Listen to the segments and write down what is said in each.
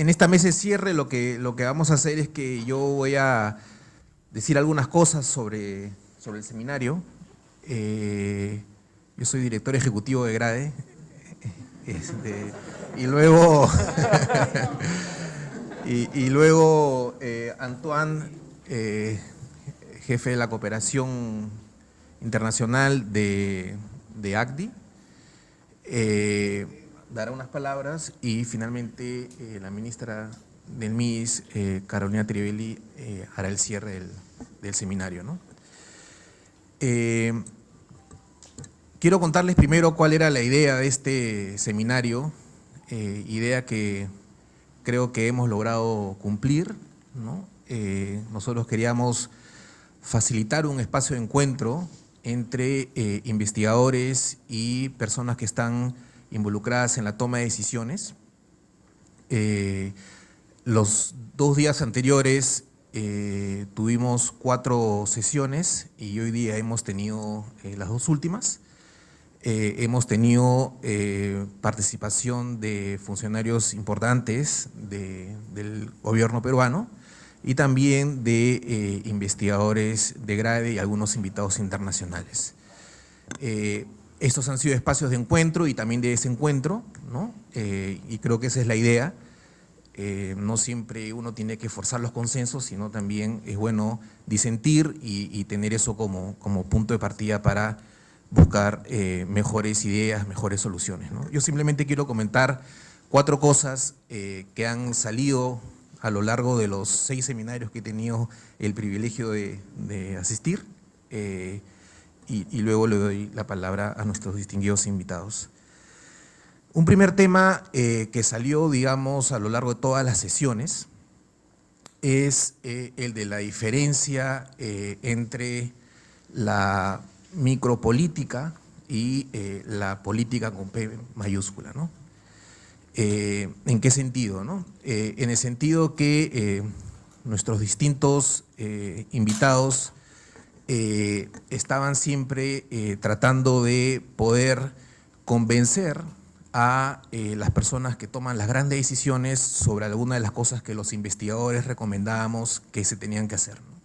En esta mesa de cierre lo que vamos a hacer es que yo voy a decir algunas cosas sobre el seminario. Yo soy director ejecutivo de GRADE. Y luego, y luego Antoine, jefe de la cooperación internacional de ACDI, dará unas palabras y finalmente la ministra del MIS, Carolina Trivelli, hará el cierre del seminario, ¿no? Quiero contarles primero cuál era la idea de este seminario, idea que creo que hemos logrado cumplir, ¿no? Nosotros queríamos facilitar un espacio de encuentro entre investigadores y personas que están involucradas en la toma de decisiones. Los 2 días anteriores tuvimos 4 sesiones y hoy día hemos tenido las 2 últimas. Hemos tenido participación de funcionarios importantes del gobierno peruano y también de investigadores de GRADE y algunos invitados internacionales. Estos han sido espacios de encuentro y también de desencuentro, ¿no? Y creo que esa es la idea. No siempre uno tiene que forzar los consensos, sino también es bueno disentir y tener eso como punto de partida para buscar mejores ideas, mejores soluciones, ¿no? Yo simplemente quiero comentar 4 cosas que han salido a lo largo de los 6 seminarios que he tenido el privilegio de asistir, y luego le doy la palabra a nuestros distinguidos invitados. Un primer tema que salió, digamos, a lo largo de todas las sesiones es el de la diferencia entre la micropolítica y la política con P mayúscula, ¿no? ¿En qué sentido, no? En el sentido que nuestros distintos invitados estaban siempre tratando de poder convencer a las personas que toman las grandes decisiones sobre algunas de las cosas que los investigadores recomendábamos que se tenían que hacer, ¿no?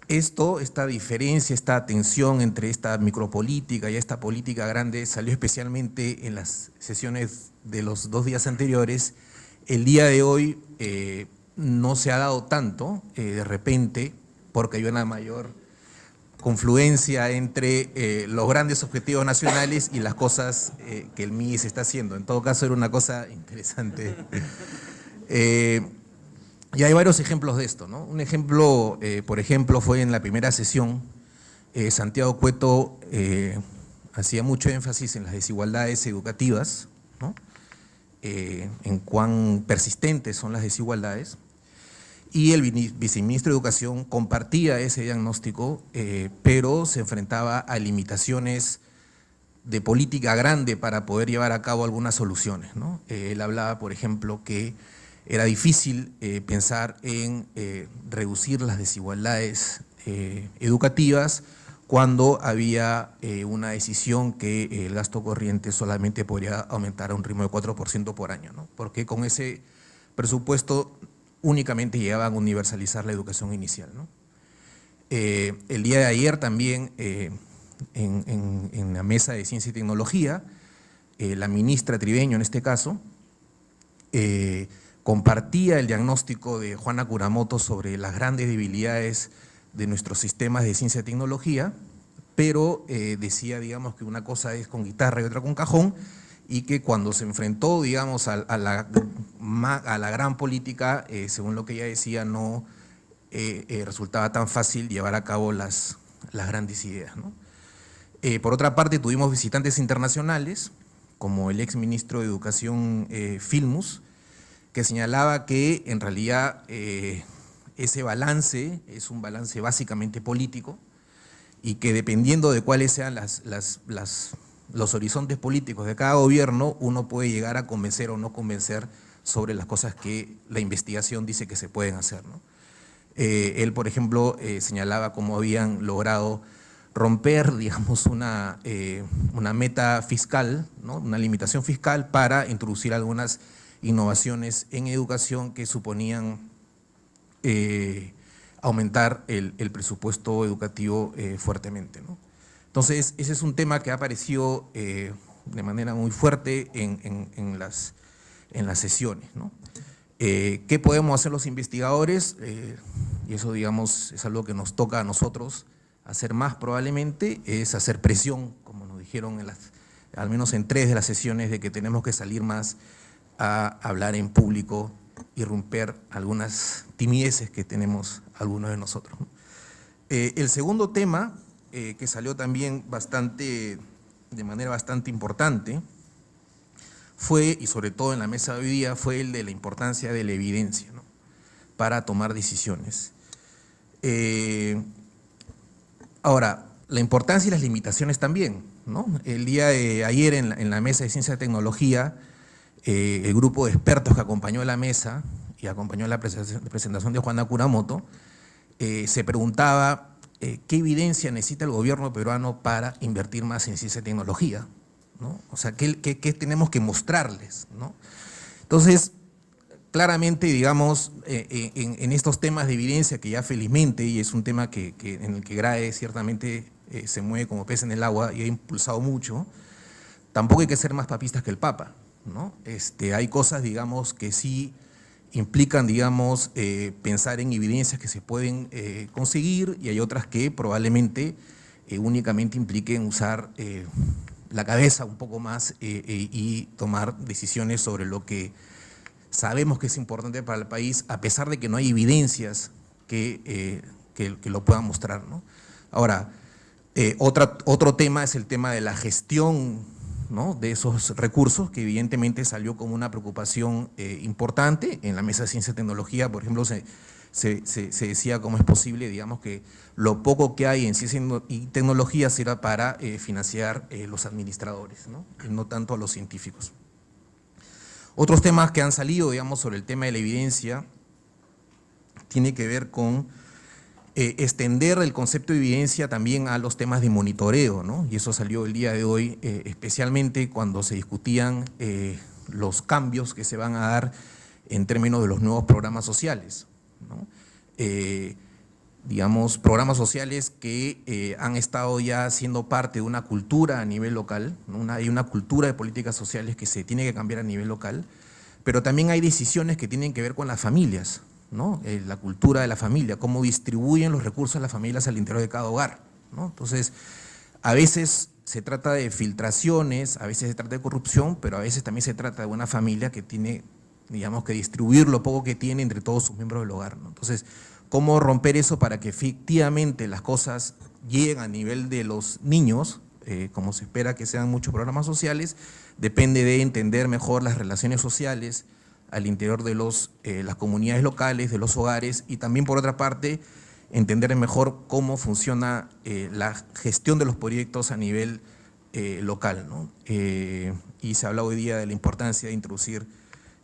Esta diferencia, esta tensión entre esta micropolítica y esta política grande salió especialmente en las sesiones de los 2 días anteriores. El día de hoy no se ha dado tanto, de repente, porque hay una mayor confluencia entre los grandes objetivos nacionales y las cosas que el MIS está haciendo. En todo caso, era una cosa interesante. Y hay varios ejemplos de esto, ¿no? Un ejemplo, por ejemplo, fue en la primera sesión, Santiago Cueto hacía mucho énfasis en las desigualdades educativas, ¿no? En cuán persistentes son las desigualdades, y el viceministro de Educación compartía ese diagnóstico, pero se enfrentaba a limitaciones de política grande para poder llevar a cabo algunas soluciones, ¿no? Él hablaba, por ejemplo, que era difícil pensar en reducir las desigualdades educativas cuando había una decisión que el gasto corriente solamente podría aumentar a un ritmo de 4% por año, ¿no? Porque con ese presupuesto únicamente llegaban a universalizar la educación inicial, ¿no? El día de ayer también en la mesa de Ciencia y Tecnología, la ministra Triveño en este caso, compartía el diagnóstico de Juana Kuramoto sobre las grandes debilidades de nuestros sistemas de ciencia y tecnología, pero decía, digamos, que una cosa es con guitarra y otra con cajón, y que cuando se enfrentó, digamos, a la gran política, según lo que ella decía, no resultaba tan fácil llevar a cabo las grandes ideas, ¿no? Por otra parte, tuvimos visitantes internacionales, como el ex ministro de Educación Filmus, que señalaba que en realidad ese balance es un balance básicamente político y que dependiendo de cuáles sean los horizontes políticos de cada gobierno, uno puede llegar a convencer o no convencer sobre las cosas que la investigación dice que se pueden hacer, ¿no? Él, por ejemplo, señalaba cómo habían logrado romper, digamos, una meta fiscal, ¿no? Una limitación fiscal para introducir algunas innovaciones en educación que suponían aumentar el presupuesto educativo fuertemente, ¿no? Entonces, ese es un tema que ha aparecido de manera muy fuerte en las sesiones, ¿no? ¿Qué podemos hacer los investigadores? Y eso, digamos, es algo que nos toca a nosotros hacer más probablemente, es hacer presión, como nos dijeron al menos en 3 de las sesiones, de que tenemos que salir más a hablar en público y romper algunas timideces que tenemos algunos de nosotros, ¿no? El segundo tema, que salió también de manera bastante importante, fue, y sobre todo en la mesa de hoy día, fue el de la importancia de la evidencia, ¿no?, para tomar decisiones. Ahora, la importancia y las limitaciones también, ¿no? El día de ayer en la mesa de Ciencia y Tecnología, el grupo de expertos que acompañó a la mesa y acompañó la presentación de Juana Kuramoto, se preguntaba qué evidencia necesita el gobierno peruano para invertir más en ciencia y tecnología, ¿no? O sea, ¿qué tenemos que mostrarles, ¿no? Entonces, claramente, digamos, en estos temas de evidencia, que ya felizmente, y es un tema en el que GRAE ciertamente se mueve como pez en el agua y ha impulsado mucho, tampoco hay que ser más papistas que el Papa, ¿no? Hay cosas, digamos, que sí implican, digamos, pensar en evidencias que se pueden conseguir, y hay otras que probablemente únicamente impliquen usar la cabeza un poco más y tomar decisiones sobre lo que sabemos que es importante para el país, a pesar de que no hay evidencias que lo puedan mostrar, ¿no? Ahora, otro tema es el tema de la gestión, ¿no?, de esos recursos, que evidentemente salió como una preocupación importante. En la mesa de ciencia y tecnología, por ejemplo, se decía cómo es posible, digamos, que lo poco que hay en ciencia y tecnología sirva para financiar los administradores, ¿no?, y no tanto a los científicos. Otros temas que han salido, digamos, sobre el tema de la evidencia, tiene que ver con extender el concepto de evidencia también a los temas de monitoreo, ¿no? Y eso salió el día de hoy, especialmente cuando se discutían los cambios que se van a dar en términos de los nuevos programas sociales, ¿no? Digamos, programas sociales que han estado ya siendo parte de una cultura a nivel local, ¿no? Hay una cultura de políticas sociales que se tiene que cambiar a nivel local, pero también hay decisiones que tienen que ver con las familias, ¿no? La cultura de la familia, cómo distribuyen los recursos las familias al interior de cada hogar, ¿no? Entonces, a veces se trata de filtraciones, a veces se trata de corrupción, pero a veces también se trata de una familia que tiene, digamos, que distribuir lo poco que tiene entre todos sus miembros del hogar, ¿no? Entonces, ¿cómo romper eso para que efectivamente las cosas lleguen a nivel de los niños, como se espera que sean muchos programas sociales? Depende de entender mejor las relaciones sociales al interior de las comunidades locales, de los hogares, y también, por otra parte, entender mejor cómo funciona la gestión de los proyectos a nivel local, ¿no? Y se habla hoy día de la importancia de introducir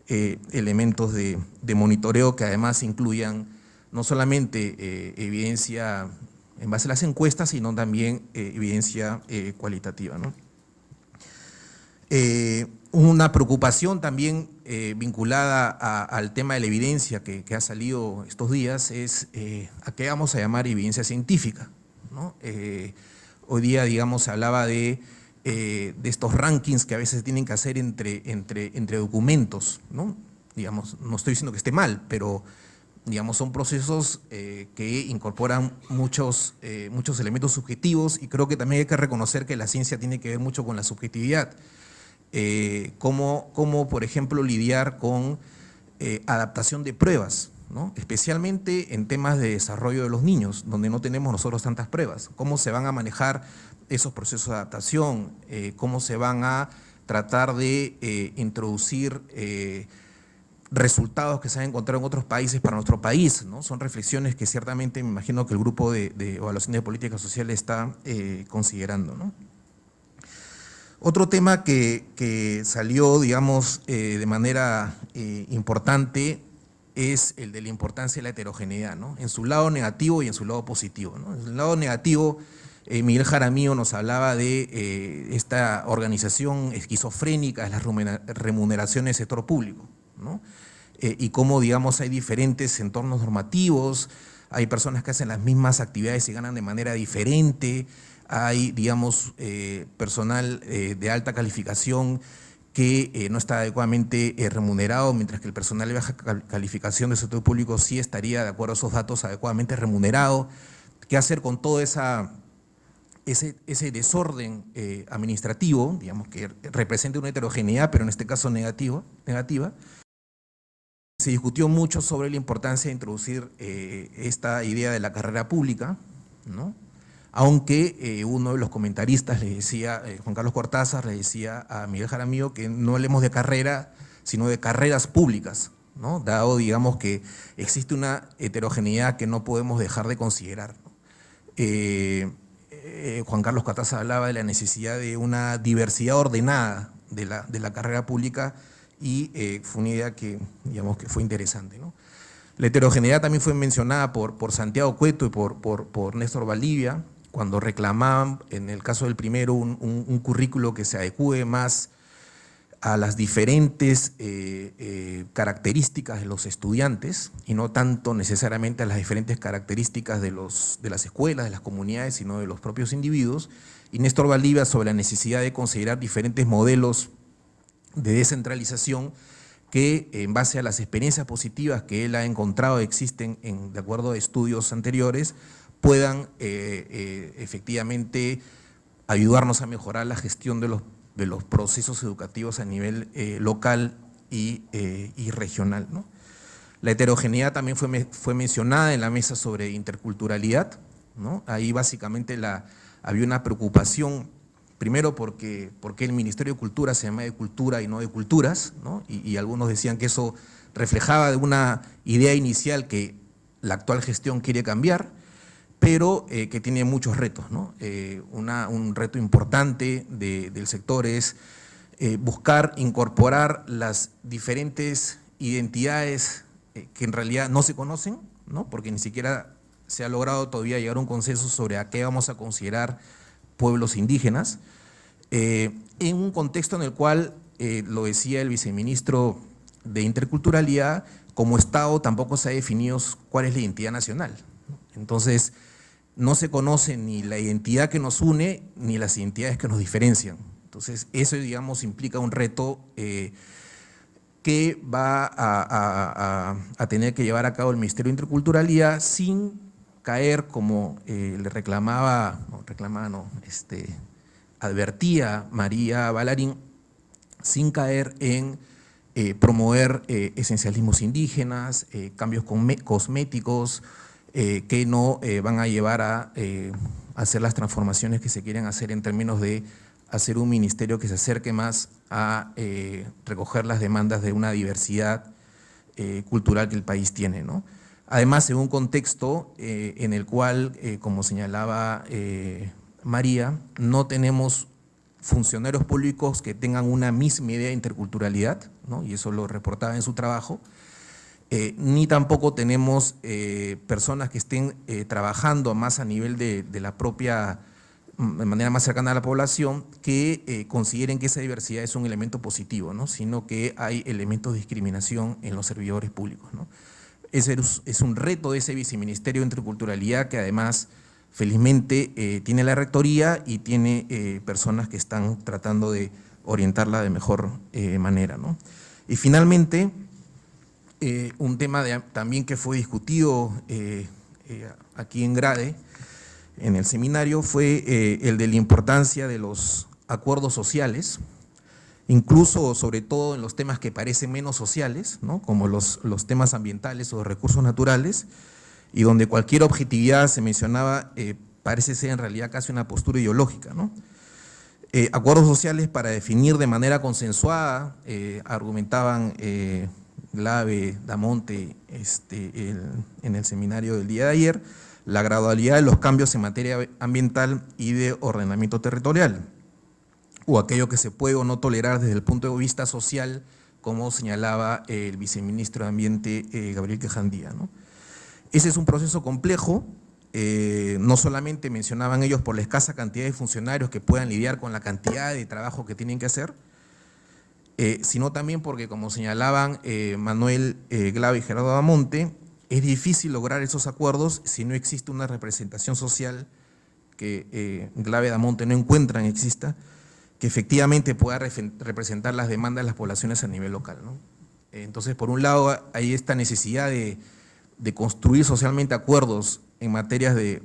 elementos de monitoreo que además incluyan no solamente evidencia en base a las encuestas, sino también evidencia cualitativa, ¿no? Una preocupación también vinculada al tema de la evidencia que ha salido estos días es a qué vamos a llamar evidencia científica, ¿no? Hoy día, digamos, se hablaba de estos rankings que a veces tienen que hacer entre documentos, ¿no? Digamos, no estoy diciendo que esté mal, pero digamos, son procesos que incorporan muchos elementos subjetivos, y creo que también hay que reconocer que la ciencia tiene que ver mucho con la subjetividad. Cómo, por ejemplo, lidiar con adaptación de pruebas, ¿no? Especialmente en temas de desarrollo de los niños, donde no tenemos nosotros tantas pruebas. Cómo se van a manejar esos procesos de adaptación, cómo se van a tratar de introducir resultados que se han encontrado en otros países para nuestro país, ¿no? Son reflexiones que ciertamente me imagino que el grupo de evaluación de políticas sociales está considerando, ¿no? Otro tema que salió, digamos, de manera importante es el de la importancia de la heterogeneidad, ¿no? En su lado negativo y en su lado positivo, ¿no? En su lado negativo, Miguel Jaramillo nos hablaba de esta organización esquizofrénica de las remuneraciones del sector público, ¿no? Y cómo, digamos, hay diferentes entornos normativos, hay personas que hacen las mismas actividades y ganan de manera diferente, hay, digamos, personal de alta calificación que no está adecuadamente remunerado, mientras que el personal de baja calificación del sector público sí estaría, de acuerdo a esos datos, adecuadamente remunerado. ¿Qué hacer con todo ese desorden administrativo, digamos, que representa una heterogeneidad, pero en este caso negativa? Se discutió mucho sobre la importancia de introducir esta idea de la carrera pública, ¿no? Aunque uno de los comentaristas le decía, Juan Carlos Cortázar, le decía a Miguel Jaramillo que no hablemos de carrera, sino de carreras públicas, ¿no? Dado, digamos, que existe una heterogeneidad que no podemos dejar de considerar, ¿no? Juan Carlos Cortázar hablaba de la necesidad de una diversidad ordenada de la carrera pública y fue una idea que, digamos, que fue interesante, ¿no? La heterogeneidad también fue mencionada por Santiago Cueto y por Néstor Valdivia, cuando reclamaban, en el caso del primero, un currículo que se adecúe más a las diferentes características de los estudiantes y no tanto necesariamente a las diferentes características de las escuelas, de las comunidades, sino de los propios individuos. Y Néstor Valdivia sobre la necesidad de considerar diferentes modelos de descentralización que en base a las experiencias positivas que él ha encontrado existen de acuerdo a estudios anteriores, puedan efectivamente ayudarnos a mejorar la gestión de los procesos educativos a nivel local y regional, ¿no? La heterogeneidad también fue mencionada en la mesa sobre interculturalidad, ¿no? Ahí básicamente había una preocupación, primero porque el Ministerio de Cultura se llama de Cultura y no de Culturas, ¿no? Y algunos decían que eso reflejaba de una idea inicial que la actual gestión quiere cambiar, pero que tiene muchos retos, ¿no? Un reto importante del sector es buscar incorporar las diferentes identidades que en realidad no se conocen, ¿no? Porque ni siquiera se ha logrado todavía llegar a un consenso sobre a qué vamos a considerar pueblos indígenas, en un contexto en el cual, lo decía el viceministro de Interculturalidad, como Estado tampoco se ha definido cuál es la identidad nacional. Entonces, no se conoce ni la identidad que nos une, ni las identidades que nos diferencian. Entonces, eso, digamos, implica un reto que va a tener que llevar a cabo el Ministerio de Interculturalidad sin caer, como le advertía María Ballarín, sin caer en promover esencialismos indígenas, cambios cosméticos, que no van a llevar a hacer las transformaciones que se quieren hacer en términos de hacer un ministerio que se acerque más a recoger las demandas de una diversidad cultural que el país tiene, ¿no? Además, en un contexto en el cual, como señalaba María, no tenemos funcionarios públicos que tengan una misma idea de interculturalidad, ¿no? Y eso lo reportaba en su trabajo, ni tampoco tenemos personas que estén trabajando más a nivel de la propia, de manera más cercana a la población, que consideren que esa diversidad es un elemento positivo, ¿no? Sino que hay elementos de discriminación en los servidores públicos, ¿no? Ese es un reto de ese viceministerio de Interculturalidad que además, felizmente, tiene la rectoría y tiene personas que están tratando de orientarla de mejor manera, ¿no? Y finalmente, un tema también que fue discutido aquí en Grade, en el seminario, fue el de la importancia de los acuerdos sociales, incluso sobre todo en los temas que parecen menos sociales, ¿no? Como los temas ambientales o de recursos naturales, y donde cualquier objetividad se mencionaba parece ser en realidad casi una postura ideológica, ¿no? Acuerdos sociales para definir de manera consensuada, argumentaban Glave, Damonte en el seminario del día de ayer, la gradualidad de los cambios en materia ambiental y de ordenamiento territorial, o aquello que se puede o no tolerar desde el punto de vista social, como señalaba el viceministro de Ambiente, Gabriel Quejandía, ¿no? Ese es un proceso complejo, no solamente mencionaban ellos por la escasa cantidad de funcionarios que puedan lidiar con la cantidad de trabajo que tienen que hacer, sino también porque, como señalaban Manuel Glave y Gerardo Damonte, es difícil lograr esos acuerdos si no existe una representación social que Glave y Damonte no encuentran exista, que efectivamente pueda representar las demandas de las poblaciones a nivel local, ¿no? Entonces, por un lado, hay esta necesidad de construir socialmente acuerdos en materias de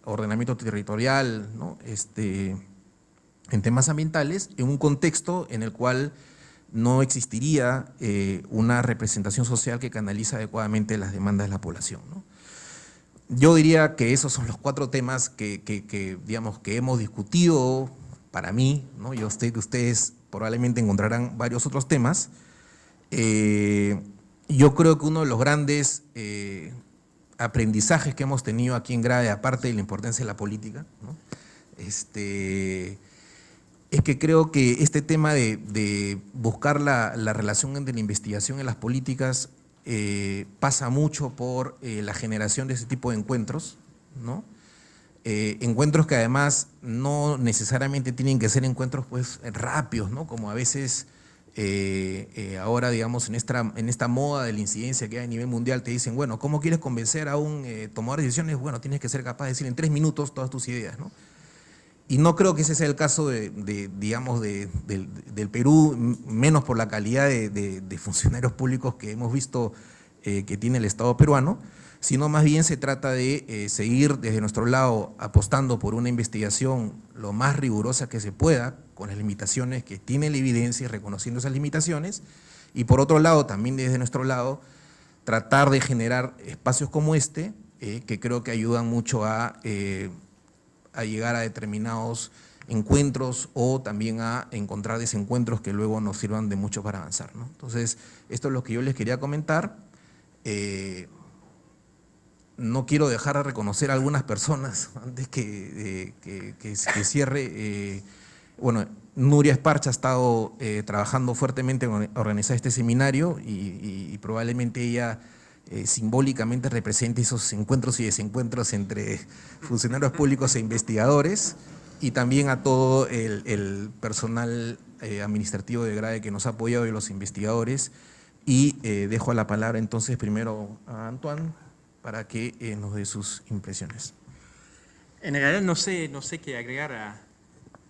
ordenamiento territorial, ¿no? En temas ambientales, en un contexto en el cual no existiría una representación social que canaliza adecuadamente las demandas de la población, ¿no? Yo diría que esos son los 4 temas digamos, que hemos discutido para mí, ¿no? Yo sé que ustedes probablemente encontrarán varios otros temas. Yo creo que uno de los grandes aprendizajes que hemos tenido aquí en GRADE, aparte de la importancia de la política, ¿no? Es que creo que este tema de buscar la relación entre la investigación y las políticas pasa mucho por la generación de ese tipo de encuentros, ¿no? Encuentros que además no necesariamente tienen que ser encuentros pues rápidos, ¿no? Como a veces ahora, digamos, en esta moda de la incidencia que hay a nivel mundial, te dicen, bueno, ¿cómo quieres convencer a un tomador de decisiones? Bueno, tienes que ser capaz de decir en 3 minutos todas tus ideas, ¿no? Y no creo que ese sea el caso digamos, del Perú, menos por la calidad de funcionarios públicos que hemos visto que tiene el Estado peruano, sino más bien se trata de seguir desde nuestro lado apostando por una investigación lo más rigurosa que se pueda, con las limitaciones que tiene la evidencia y reconociendo esas limitaciones, y por otro lado, también desde nuestro lado, tratar de generar espacios como este, que creo que ayudan mucho a llegar a determinados encuentros o también a encontrar desencuentros que luego nos sirvan de mucho para avanzar, ¿no? Entonces, esto es lo que yo les quería comentar. No quiero dejar de reconocer a algunas personas antes que cierre. Bueno, Nuria Esparcha ha estado trabajando fuertemente en organizar este seminario y probablemente ella simbólicamente represente esos encuentros y desencuentros entre funcionarios públicos e investigadores, y también a todo el personal administrativo de GRADE que nos ha apoyado y los investigadores. Y dejo la palabra entonces primero a Antoine para que nos dé sus impresiones. En realidad no sé qué agregar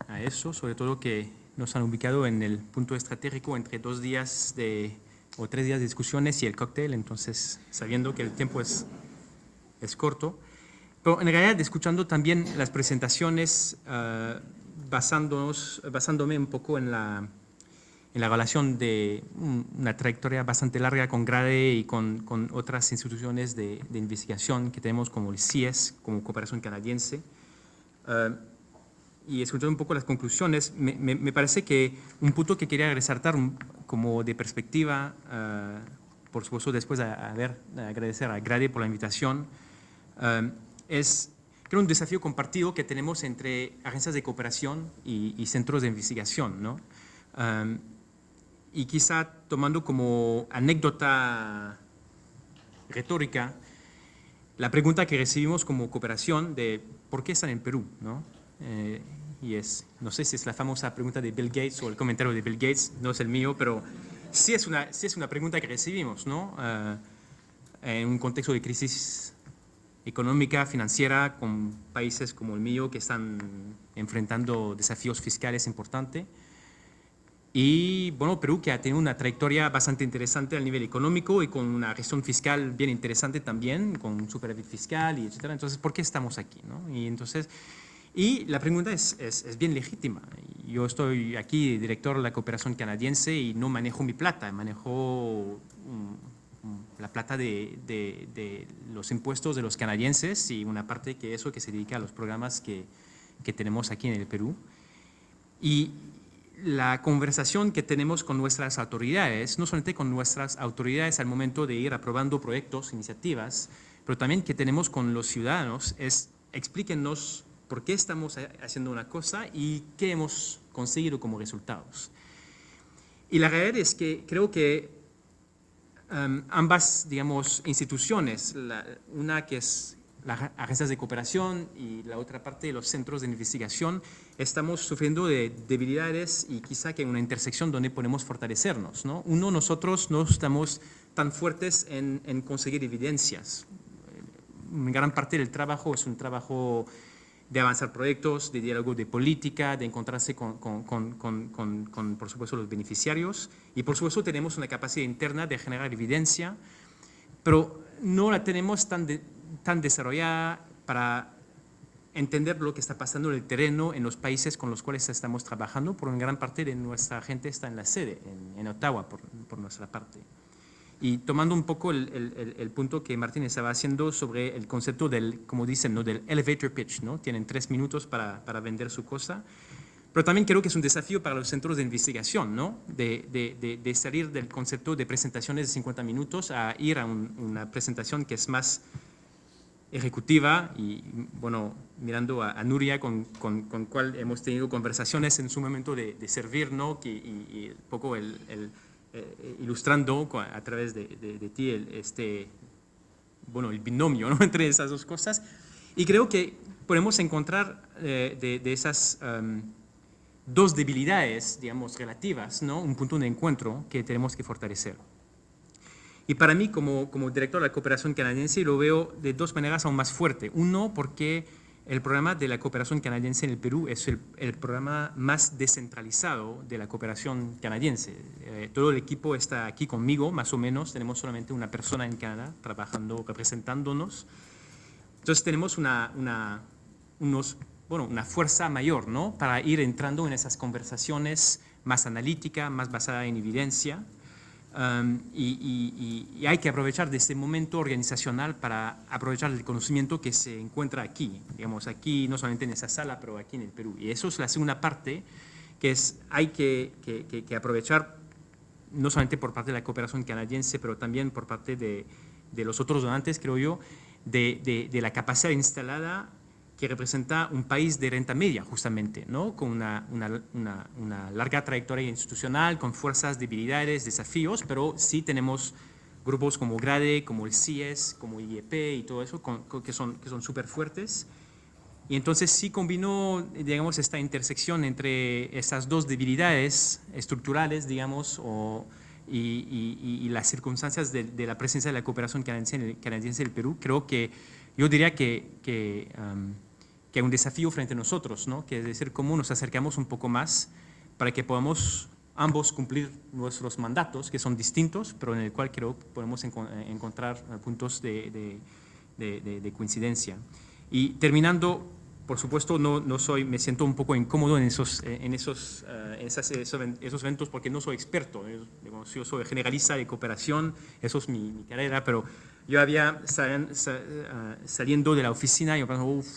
a eso, sobre todo que nos han ubicado en el punto estratégico entre 2 días o 3 días de discusiones y el cóctel, entonces sabiendo que el tiempo es corto. Pero en realidad escuchando también las presentaciones, basándome un poco en la relación de una trayectoria bastante larga con GRADE y con otras instituciones de investigación que tenemos como el CIES, como Cooperación Canadiense, y escuchando un poco las conclusiones, me parece que un punto que quería resaltar como de perspectiva, por supuesto después agradecer a GRADE por la invitación, es creo un desafío compartido que tenemos entre agencias de cooperación y centros de investigación, ¿no? Y quizá tomando como anécdota retórica la pregunta que recibimos como cooperación de ¿por qué están en Perú?, ¿no? No sé si es la famosa pregunta de Bill Gates o el comentario de Bill Gates, no es el mío, pero sí es una pregunta que recibimos, ¿no? En un contexto de crisis económica, financiera, con países como el mío que están enfrentando desafíos fiscales importantes. Y bueno, Perú que ha tenido una trayectoria bastante interesante a nivel económico y con una gestión fiscal bien interesante también, con superávit fiscal y etcétera. Entonces, ¿por qué estamos aquí, no? Y la pregunta es bien legítima. Yo estoy aquí director de la cooperación canadiense y no manejo mi plata, manejo la plata de los impuestos de los canadienses y una parte que se dedica a los programas que tenemos aquí en el Perú. Y la conversación que tenemos con nuestras autoridades, no solamente con nuestras autoridades al momento de ir aprobando proyectos, iniciativas, pero también que tenemos con los ciudadanos, es explíquenos por qué estamos haciendo una cosa y qué hemos conseguido como resultados. Y la realidad es que creo que ambas, digamos, instituciones, una que es las agencias de cooperación y la otra parte, los centros de investigación, estamos sufriendo de debilidades y quizá que una intersección donde podemos fortalecernos, ¿no? Uno, nosotros no estamos tan fuertes en conseguir evidencias. Gran parte del trabajo es un trabajo de avanzar proyectos, de diálogo de política, de encontrarse por supuesto, los beneficiarios. Y, por supuesto, tenemos una capacidad interna de generar evidencia, pero no la tenemos tan desarrollada para entender lo que está pasando en el terreno en los países con los cuales estamos trabajando, porque una gran parte de nuestra gente está en la sede, en Ottawa, por nuestra parte. Y tomando un poco el punto que Martín estaba haciendo sobre el concepto del, como dicen, ¿no?, del elevator pitch, ¿no? Tienen 3 minutos para vender su cosa. Pero también creo que es un desafío para los centros de investigación, ¿no? De salir del concepto de presentaciones de 50 minutos a ir a una presentación que es más ejecutiva y, bueno, mirando a Nuria, con cual hemos tenido conversaciones en su momento de servir, ¿no? Y un poco ilustrando a través de ti el binomio, ¿no?, entre esas dos cosas. Y creo que podemos encontrar de esas dos debilidades, digamos, relativas, ¿no?, un punto de encuentro que tenemos que fortalecer. Y para mí, como director de la cooperación canadiense, lo veo de 2 maneras aún más fuerte. Uno, porque el programa de la cooperación canadiense en el Perú es el programa más descentralizado de la cooperación canadiense. Todo el equipo está aquí conmigo, más o menos. Tenemos solamente una persona en Canadá trabajando, representándonos. Entonces tenemos una fuerza mayor, ¿no?, para ir entrando en esas conversaciones más analíticas, más basadas en evidencia. Y hay que aprovechar de este momento organizacional para aprovechar el conocimiento que se encuentra aquí, digamos, aquí no solamente en esa sala, pero aquí en el Perú. Y eso es la segunda parte, que hay que aprovechar no solamente por parte de la cooperación canadiense, pero también por parte de los otros donantes, creo yo, de la capacidad instalada que representa un país de renta media, justamente, ¿no?, con una larga trayectoria institucional, con fuerzas, debilidades, desafíos, pero sí tenemos grupos como GRADE, como el CIES, como IEP y todo eso, que son súper fuertes. Y entonces sí combinó, digamos, esta intersección entre esas dos debilidades estructurales, digamos, y las circunstancias de la presencia de la cooperación canadiense en el Perú. Creo que yo diría que hay un desafío frente a nosotros, ¿no?, que es decir, cómo nos acercamos un poco más para que podamos ambos cumplir nuestros mandatos, que son distintos, pero en el cual creo que podemos encontrar puntos de coincidencia. Y terminando, por supuesto, me siento un poco incómodo en esos eventos porque no soy experto. Digamos, yo soy generalista de cooperación, eso es mi carrera, pero yo había saliendo de la oficina y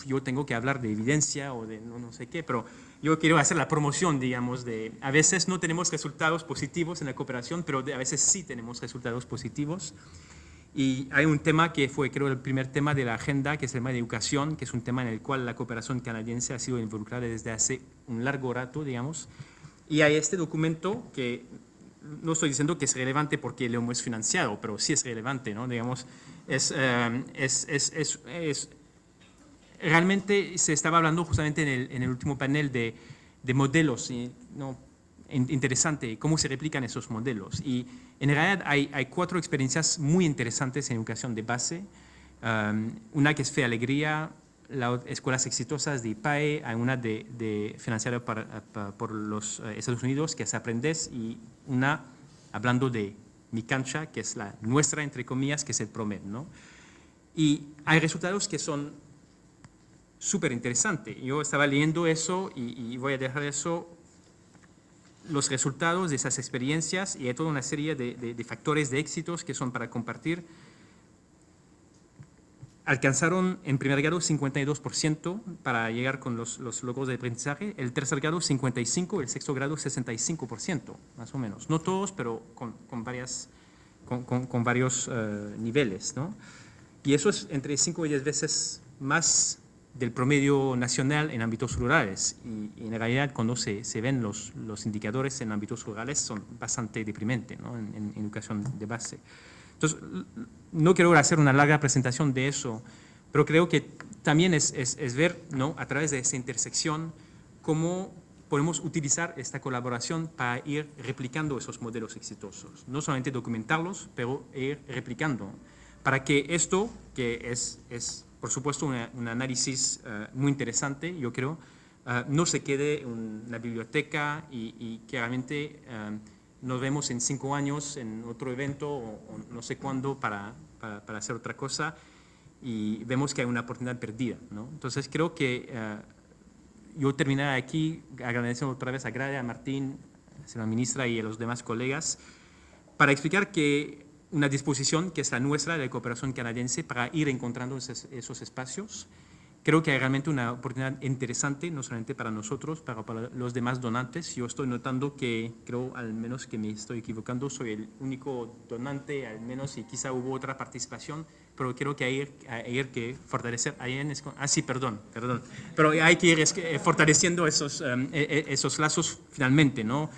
yo tengo que hablar de evidencia o de no sé qué, pero yo quiero hacer la promoción, digamos, a veces no tenemos resultados positivos en la cooperación, pero a veces sí tenemos resultados positivos. Y hay un tema que fue, creo, el primer tema de la agenda, que es el tema de educación, que es un tema en el cual la cooperación canadiense ha sido involucrada desde hace un largo rato, digamos. Y hay este documento que no estoy diciendo que es relevante porque lo hemos financiado, pero sí es relevante, ¿no? Digamos, realmente se estaba hablando justamente en el último panel de modelos, ¿no?, interesante cómo se replican esos modelos. Y en realidad hay 4 experiencias muy interesantes en educación de base. Una que es Fe Alegría, las escuelas exitosas de IPAE, hay una financiada por los Estados Unidos, que es Aprendes, y una hablando de Mi Cancha, que es la nuestra, entre comillas, que es el PROMED, ¿no? Y hay resultados que son súper interesantes. Yo estaba leyendo eso y voy a dejar eso, los resultados de esas experiencias, y hay toda una serie de factores de éxitos que son para compartir. Alcanzaron en primer grado 52% para llegar con los logros de aprendizaje, el tercer grado 55%, el sexto grado 65%, más o menos. No todos, pero con varios niveles, ¿no? Y eso es entre 5 y 10 veces más del promedio nacional en ámbitos rurales. Y en realidad, cuando se ven los indicadores en ámbitos rurales, son bastante deprimentes, ¿no?, en educación de base. Entonces, no quiero hacer una larga presentación de eso, Pero creo que también es ver, ¿no?, a través de esa intersección cómo podemos utilizar esta colaboración para ir replicando esos modelos exitosos. No solamente documentarlos, pero ir replicando. Para que esto, que es por supuesto un análisis muy interesante, yo creo, no se quede en la biblioteca y que realmente nos vemos en 5 años en otro evento o no sé cuándo para hacer otra cosa y vemos que hay una oportunidad perdida, ¿no? Entonces creo que yo terminaré aquí agradeciendo otra vez a Gradia, a Martín, a la señora ministra y a los demás colegas para explicar que una disposición que es la nuestra de la cooperación canadiense para ir encontrando esos espacios. Creo que hay realmente una oportunidad interesante, no solamente para nosotros, pero para los demás donantes. Yo estoy notando que, creo al menos que me estoy equivocando, soy el único donante, al menos, y quizá hubo otra participación, pero creo que hay que fortalecer. Sí, perdón. Pero hay que ir fortaleciendo esos lazos finalmente, ¿no?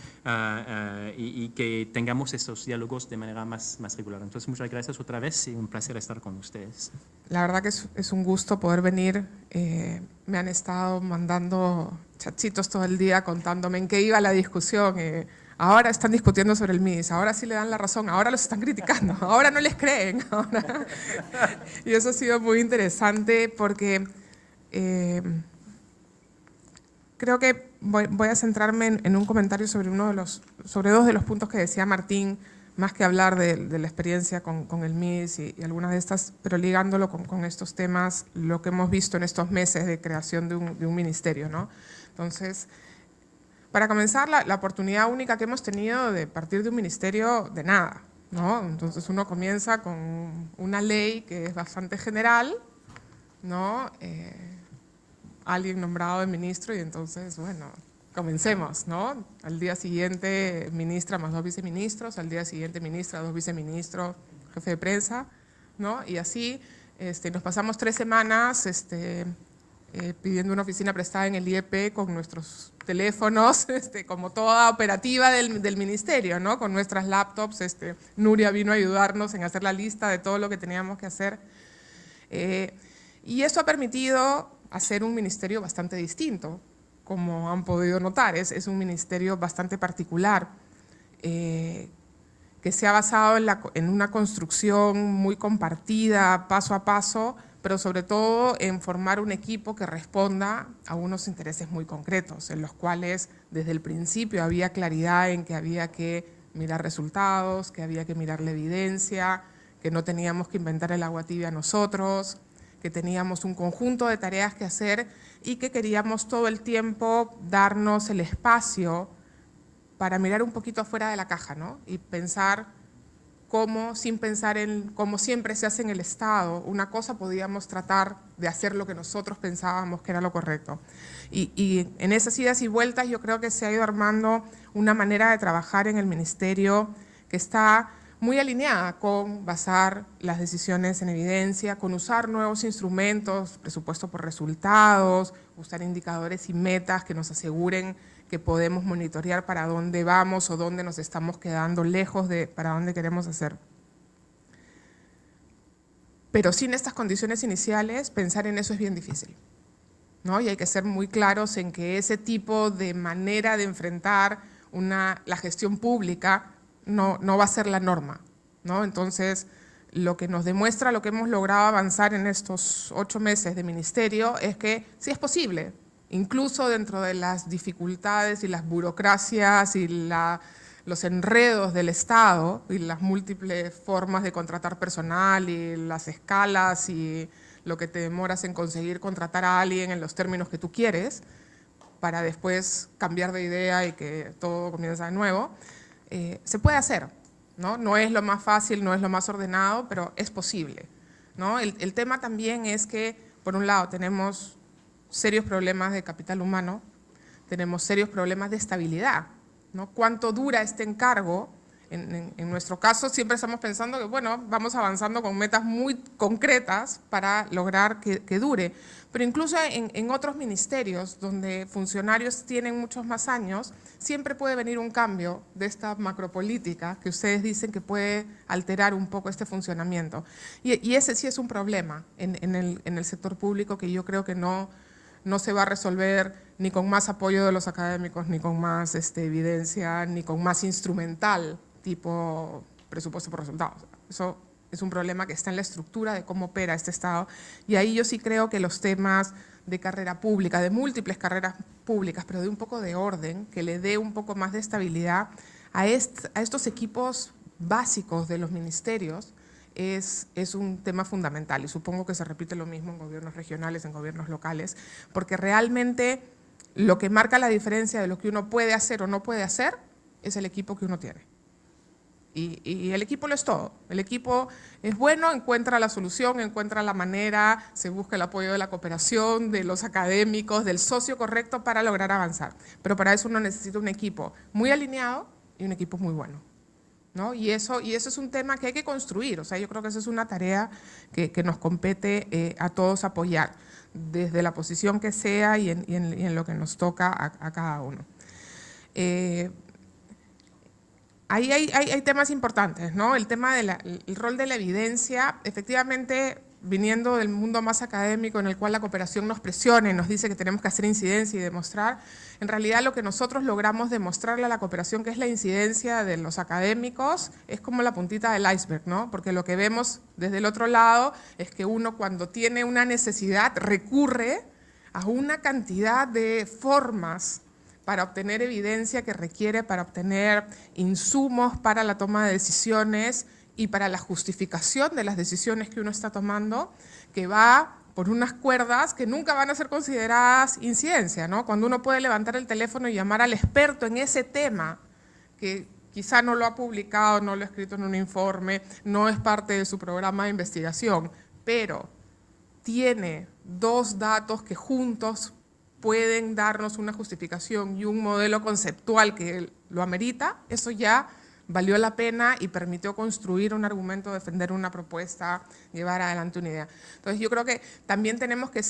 Y que tengamos esos diálogos de manera más regular. Entonces, muchas gracias otra vez y un placer estar con ustedes. La verdad que es un gusto poder venir. Me han estado mandando chachitos todo el día contándome en qué iba la discusión. Ahora están discutiendo sobre el MIS, ahora sí le dan la razón, ahora los están criticando, ahora no les creen. Ahora. Y eso ha sido muy interesante porque creo que voy a centrarme en un comentario sobre dos de los puntos que decía Martín, más que hablar de la experiencia con el MIS y algunas de estas, pero ligándolo con estos temas, lo que hemos visto en estos meses de creación de un ministerio, ¿no? Entonces, para comenzar, la oportunidad única que hemos tenido de partir de un ministerio de nada, ¿no? Entonces uno comienza con una ley que es bastante general, ¿no? Alguien nombrado de ministro y entonces, bueno, comencemos, ¿no? Al día siguiente, ministra más 2 viceministros, al día siguiente, ministra, 2 viceministros, jefe de prensa, ¿no? Y así nos pasamos 3 semanas pidiendo una oficina prestada en el IEP con nuestros teléfonos, como toda operativa del ministerio, ¿no? Con nuestras laptops. Nuria vino a ayudarnos en hacer la lista de todo lo que teníamos que hacer. Y eso ha permitido hacer un ministerio bastante distinto, como han podido notar. Es un ministerio bastante particular, que se ha basado en una construcción muy compartida, paso a paso, pero sobre todo en formar un equipo que responda a unos intereses muy concretos, en los cuales desde el principio había claridad en que había que mirar resultados, que había que mirar la evidencia, que no teníamos que inventar el agua tibia nosotros, que teníamos un conjunto de tareas que hacer y que queríamos todo el tiempo darnos el espacio para mirar un poquito afuera de la caja, ¿no? Y pensar cómo, sin pensar en cómo siempre se hace en el Estado, una cosa podíamos tratar de hacer lo que nosotros pensábamos que era lo correcto. Y en esas idas y vueltas yo creo que se ha ido armando una manera de trabajar en el ministerio que está muy alineada con basar las decisiones en evidencia, con usar nuevos instrumentos, presupuesto por resultados, usar indicadores y metas que nos aseguren que podemos monitorear para dónde vamos o dónde nos estamos quedando lejos de para dónde queremos hacer. Pero sin estas condiciones iniciales, pensar en eso es bien difícil, ¿no? Y hay que ser muy claros en que ese tipo de manera de enfrentar la gestión pública no va a ser la norma, ¿no? Entonces, lo que nos demuestra lo que hemos logrado avanzar en estos 8 meses de ministerio es que sí es posible, incluso dentro de las dificultades y las burocracias y los enredos del Estado y las múltiples formas de contratar personal y las escalas y lo que te demoras en conseguir contratar a alguien en los términos que tú quieres para después cambiar de idea y que todo comienza de nuevo. Se puede hacer, ¿no? No es lo más fácil, no es lo más ordenado, pero es posible, ¿no? El tema también es que, por un lado, tenemos serios problemas de capital humano, tenemos serios problemas de estabilidad, ¿no? ¿Cuánto dura este encargo En nuestro caso siempre estamos pensando que, bueno, vamos avanzando con metas muy concretas para lograr que dure. Pero incluso en otros ministerios donde funcionarios tienen muchos más años, siempre puede venir un cambio de esta macropolítica que ustedes dicen que puede alterar un poco este funcionamiento. Y ese sí es un problema en el sector público que yo creo que no se va a resolver ni con más apoyo de los académicos, ni con más evidencia, ni con más instrumental, tipo presupuesto por resultados. Eso es un problema que está en la estructura de cómo opera este Estado. Y ahí yo sí creo que los temas de carrera pública, de múltiples carreras públicas, pero de un poco de orden, que le dé un poco más de estabilidad a estos equipos básicos de los ministerios, es un tema fundamental. Y supongo que se repite lo mismo en gobiernos regionales, en gobiernos locales, porque realmente lo que marca la diferencia de lo que uno puede hacer o no puede hacer es el equipo que uno tiene. Y el equipo lo es todo. El equipo es bueno, encuentra la solución, encuentra la manera, se busca el apoyo de la cooperación, de los académicos, del socio correcto para lograr avanzar. Pero para eso uno necesita un equipo muy alineado y un equipo muy bueno, ¿no? Y eso es un tema que hay que construir. O sea, yo creo que esa es una tarea que nos compete a todos apoyar, desde la posición que sea y en lo que nos toca a cada uno. Ahí hay temas importantes, ¿no? El tema del rol de la evidencia, efectivamente, viniendo del mundo más académico en el cual la cooperación nos presiona y nos dice que tenemos que hacer incidencia y demostrar, en realidad lo que nosotros logramos demostrarle a la cooperación, que es la incidencia de los académicos, es como la puntita del iceberg, ¿no? Porque lo que vemos desde el otro lado es que uno, cuando tiene una necesidad, recurre a una cantidad de formas para obtener evidencia que requiere, para obtener insumos para la toma de decisiones y para la justificación de las decisiones que uno está tomando, que va por unas cuerdas que nunca van a ser consideradas incidencia, ¿no? Cuando uno puede levantar el teléfono y llamar al experto en ese tema, que quizá no lo ha publicado, no lo ha escrito en un informe, no es parte de su programa de investigación, pero tiene dos datos que juntos pueden darnos una justificación y un modelo conceptual que lo amerita, eso ya valió la pena y permitió construir un argumento, defender una propuesta, llevar adelante una idea. Entonces yo creo que también tenemos que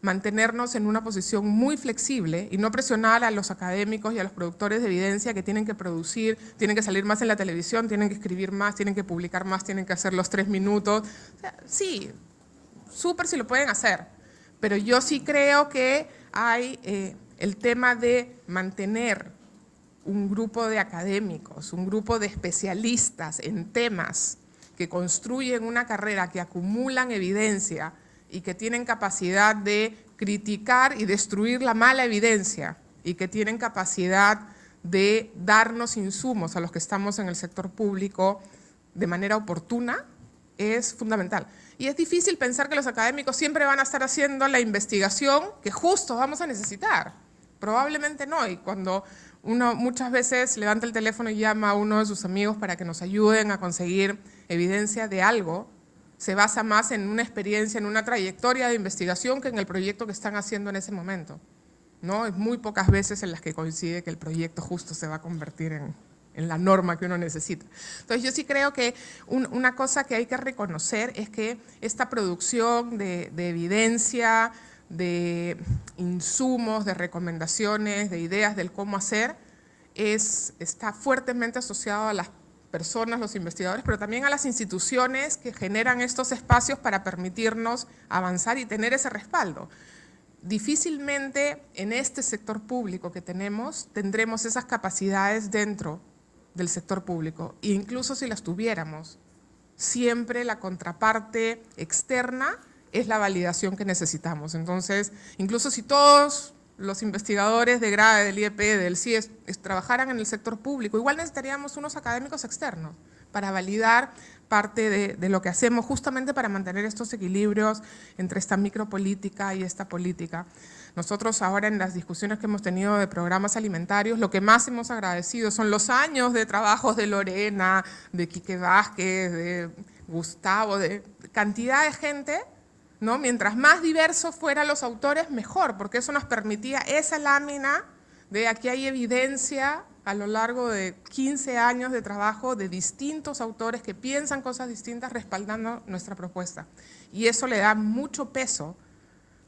mantenernos en una posición muy flexible y no presionar a los académicos y a los productores de evidencia que tienen que producir, tienen que salir más en la televisión, tienen que escribir más, tienen que publicar más, tienen que hacer los 3 minutos. O sea, sí, súper si lo pueden hacer, pero yo sí creo que hay el tema de mantener un grupo de académicos, un grupo de especialistas en temas que construyen una carrera, que acumulan evidencia y que tienen capacidad de criticar y destruir la mala evidencia y que tienen capacidad de darnos insumos a los que estamos en el sector público de manera oportuna, es fundamental. Y es difícil pensar que los académicos siempre van a estar haciendo la investigación que justo vamos a necesitar. Probablemente no, y cuando uno muchas veces levanta el teléfono y llama a uno de sus amigos para que nos ayuden a conseguir evidencia de algo, se basa más en una experiencia, en una trayectoria de investigación que en el proyecto que están haciendo en ese momento, ¿no? Es muy pocas veces en las que coincide que el proyecto justo se va a convertir en la norma que uno necesita. Entonces yo sí creo que una cosa que hay que reconocer es que esta producción de evidencia, de insumos, de recomendaciones, de ideas del cómo hacer, está fuertemente asociado a las personas, los investigadores, pero también a las instituciones que generan estos espacios para permitirnos avanzar y tener ese respaldo. Difícilmente en este sector público que tenemos tendremos esas capacidades dentro del sector público, e incluso si las tuviéramos, siempre la contraparte externa es la validación que necesitamos. Entonces, incluso si todos los investigadores de GRADE, del IEP, del CIES trabajaran en el sector público, igual necesitaríamos unos académicos externos para validar parte de lo que hacemos, justamente para mantener estos equilibrios entre esta micropolítica y esta política. Nosotros ahora en las discusiones que hemos tenido de programas alimentarios, lo que más hemos agradecido son los años de trabajos de Lorena, de Quique Vázquez, de Gustavo, de cantidad de gente, ¿no? Mientras más diversos fueran los autores, mejor, porque eso nos permitía esa lámina de aquí hay evidencia a lo largo de 15 años de trabajo de distintos autores que piensan cosas distintas respaldando nuestra propuesta. Y eso le da mucho peso,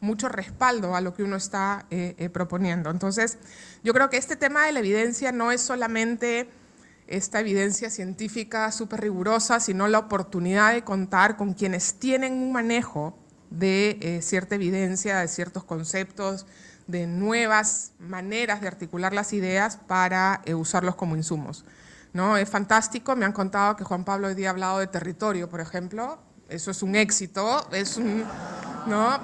mucho respaldo a lo que uno está proponiendo. Entonces, yo creo que este tema de la evidencia no es solamente esta evidencia científica súper rigurosa, sino la oportunidad de contar con quienes tienen un manejo de cierta evidencia, de ciertos conceptos, de nuevas maneras de articular las ideas para usarlos como insumos, ¿no? Es fantástico, me han contado que Juan Pablo hoy día ha hablado de territorio, por ejemplo, eso es un éxito, ¿no?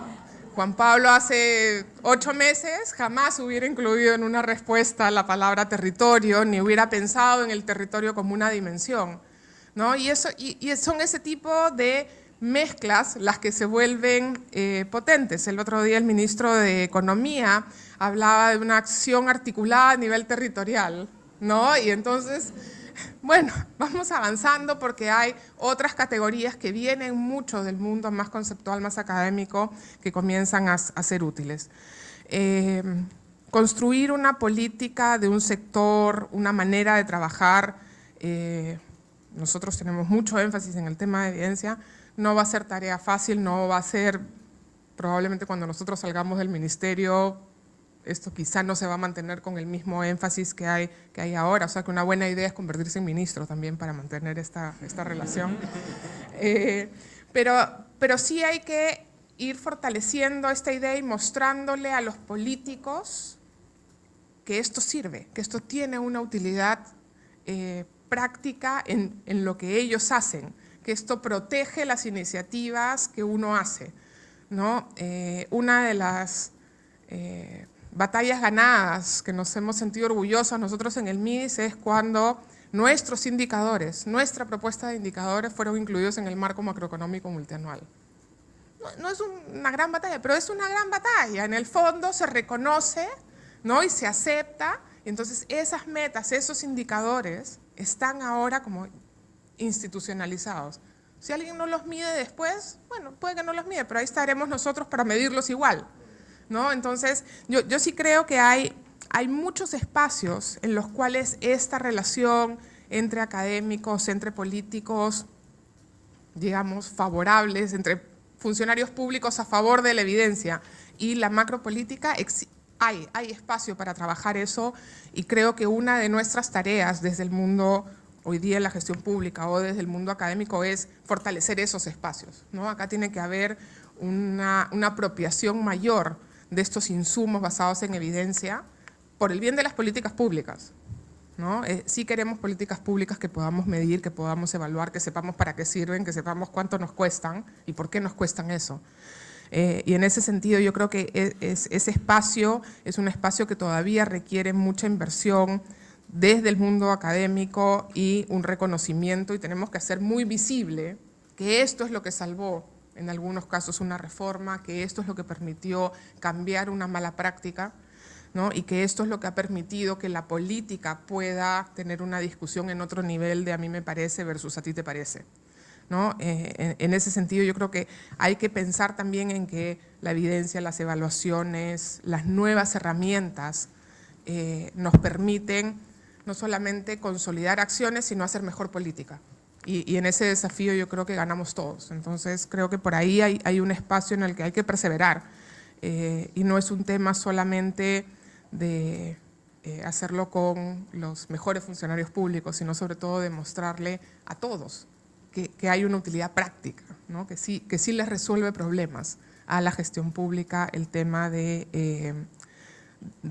Juan Pablo hace 8 meses jamás hubiera incluido en una respuesta la palabra territorio, ni hubiera pensado en el territorio como una dimensión, ¿no? Y son ese tipo de mezclas las que se vuelven potentes. El otro día el ministro de Economía hablaba de una acción articulada a nivel territorial, ¿no? Y entonces, bueno, vamos avanzando porque hay otras categorías que vienen mucho del mundo más conceptual, más académico, que comienzan a ser útiles. Construir una política de un sector, una manera de trabajar, nosotros tenemos mucho énfasis en el tema de evidencia, no va a ser tarea fácil, no va a ser, probablemente cuando nosotros salgamos del ministerio, esto quizá no se va a mantener con el mismo énfasis que hay ahora, o sea que una buena idea es convertirse en ministro también para mantener esta relación. Pero sí hay que ir fortaleciendo esta idea y mostrándole a los políticos que esto sirve, que esto tiene una utilidad práctica en lo que ellos hacen, que esto protege las iniciativas que uno hace, ¿no? Una de las batallas ganadas que nos hemos sentido orgullosos nosotros en el MIDIS es cuando nuestros indicadores, nuestra propuesta de indicadores fueron incluidos en el marco macroeconómico multianual. No es una gran batalla, pero es una gran batalla. En el fondo se reconoce, ¿no? Y se acepta, y entonces esas metas, esos indicadores están ahora como institucionalizados. Si alguien no los mide después, bueno, puede que no los mide, pero ahí estaremos nosotros para medirlos igual, ¿no? Entonces, yo sí creo que hay muchos espacios en los cuales esta relación entre académicos, entre políticos, digamos, favorables, entre funcionarios públicos a favor de la evidencia y la macropolítica, hay espacio para trabajar eso, y creo que una de nuestras tareas desde el mundo hoy día en la gestión pública o desde el mundo académico es fortalecer esos espacios, ¿no? Acá tiene que haber una apropiación mayor de estos insumos basados en evidencia por el bien de las políticas públicas, ¿no? Sí queremos políticas públicas que podamos medir, que podamos evaluar, que sepamos para qué sirven, que sepamos cuánto nos cuestan y por qué nos cuestan eso. Y en ese sentido yo creo que ese espacio es un espacio que todavía requiere mucha inversión desde el mundo académico y un reconocimiento, y tenemos que hacer muy visible que esto es lo que salvó en algunos casos una reforma, que esto es lo que permitió cambiar una mala práctica, ¿no? Y que esto es lo que ha permitido que la política pueda tener una discusión en otro nivel de a mí me parece versus a ti te parece, ¿no? En ese sentido yo creo que hay que pensar también en que la evidencia, las evaluaciones, las nuevas herramientas nos permiten no solamente consolidar acciones, sino hacer mejor política. Y en ese desafío yo creo que ganamos todos. Entonces creo que por ahí hay un espacio en el que hay que perseverar. Y no es un tema solamente de hacerlo con los mejores funcionarios públicos, sino sobre todo demostrarle a todos que hay una utilidad práctica, ¿no? Que sí les resuelve problemas a la gestión pública el tema de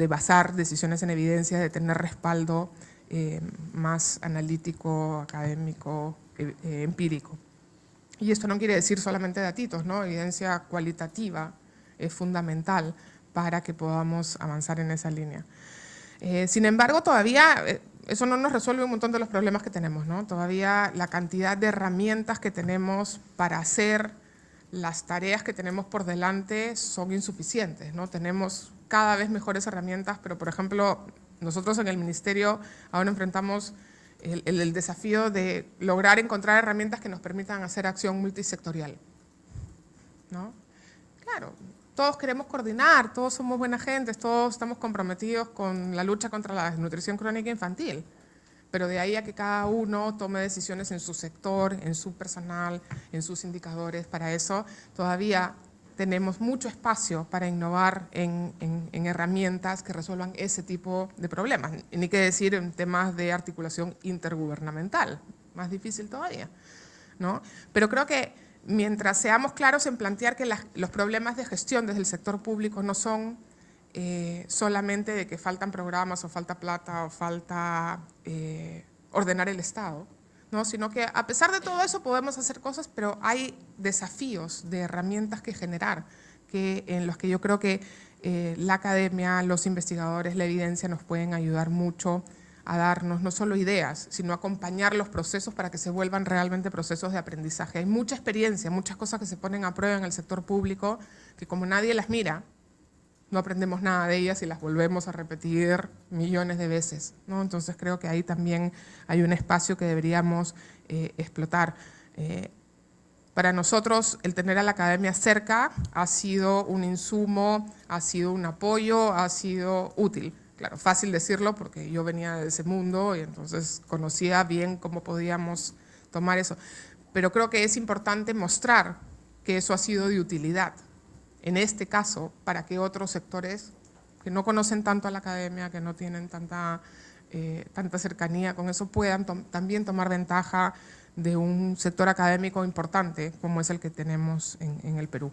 basar decisiones en evidencia, de tener respaldo más analítico, académico, empírico. Y esto no quiere decir solamente datitos, ¿no? Evidencia cualitativa es fundamental para que podamos avanzar en esa línea. Sin embargo, todavía eso no nos resuelve un montón de los problemas que tenemos, ¿no? Todavía la cantidad de herramientas que tenemos para hacer las tareas que tenemos por delante son insuficientes, ¿no? Tenemos cada vez mejores herramientas, pero por ejemplo, nosotros en el ministerio ahora enfrentamos el desafío de lograr encontrar herramientas que nos permitan hacer acción multisectorial, ¿no? Claro, todos queremos coordinar, todos somos buena gente, todos estamos comprometidos con la lucha contra la desnutrición crónica infantil. Pero de ahí a que cada uno tome decisiones en su sector, en su personal, en sus indicadores, para eso todavía tenemos mucho espacio para innovar en herramientas que resuelvan ese tipo de problemas. Ni qué decir en temas de articulación intergubernamental, más difícil todavía, ¿no? Pero creo que mientras seamos claros en plantear que los problemas de gestión desde el sector público no son solamente de que faltan programas o falta plata o falta ordenar el Estado, ¿no? Sino que a pesar de todo eso podemos hacer cosas, pero hay desafíos de herramientas que generar, en los que yo creo que la academia, los investigadores, la evidencia nos pueden ayudar mucho a darnos no solo ideas, sino acompañar los procesos para que se vuelvan realmente procesos de aprendizaje. Hay mucha experiencia, muchas cosas que se ponen a prueba en el sector público, que como nadie las mira, no aprendemos nada de ellas y las volvemos a repetir millones de veces, ¿no? Entonces creo que ahí también hay un espacio que deberíamos explotar. Para nosotros el tener a la academia cerca ha sido un insumo, ha sido un apoyo, ha sido útil. Claro, fácil decirlo porque yo venía de ese mundo y entonces conocía bien cómo podíamos tomar eso. Pero creo que es importante mostrar que eso ha sido de utilidad, en este caso, para que otros sectores que no conocen tanto a la academia, que no tienen tanta cercanía con eso, puedan también tomar ventaja de un sector académico importante como es el que tenemos en el Perú.